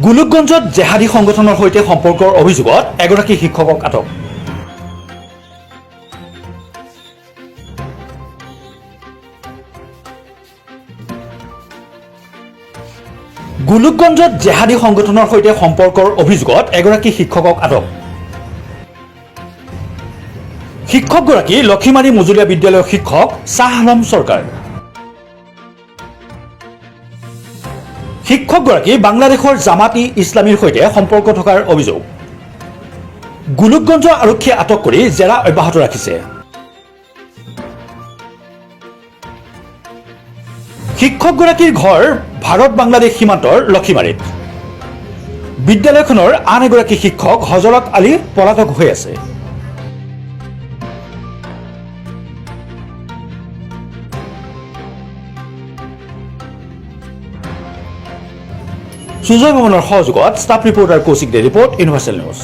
গোলোকগঞ্জত জেহাদী সংগঠনৰ সৈতে সম্পৰ্কৰ অভিযোগত এগৰাকী শিক্ষকক আটক। গোলোকগঞ্জত জেহাদী সংগঠনৰ সৈতে সম্পৰ্কৰ অভিযোগত এগৰাকী শিক্ষকক আটক। শিক্ষকগৰাকী লক্ষীমাৰী মজলীয়া বিদ্যালয়ৰ শিক্ষক শ্বাহ আলম চৰকাৰ। শিক্ষকগৰাকী বাংলাদেশৰ জামাত ইছলামীৰ সৈতে সম্পৰ্ক থকাৰ অভিযোগ। গোলোকগঞ্জ আৰক্ষীয়ে আটক কৰি জেৰা অব্যাহত ৰাখিছে। শিক্ষকগৰাকীৰ ঘৰ ভাৰত বাংলাদেশ সীমান্তৰ লক্ষীমাৰীত। বিদ্যালয়খনৰ আন এগৰাকী শিক্ষক হজৰত আলী পলাতক হৈ আছে। সুজয় ভৱনৰ সহযোগত ষ্টাফ ৰিপৰ্টাৰ কৌশিক দে ৰিপৰ্ট ইউনিভাৰ্চেল নিউজ।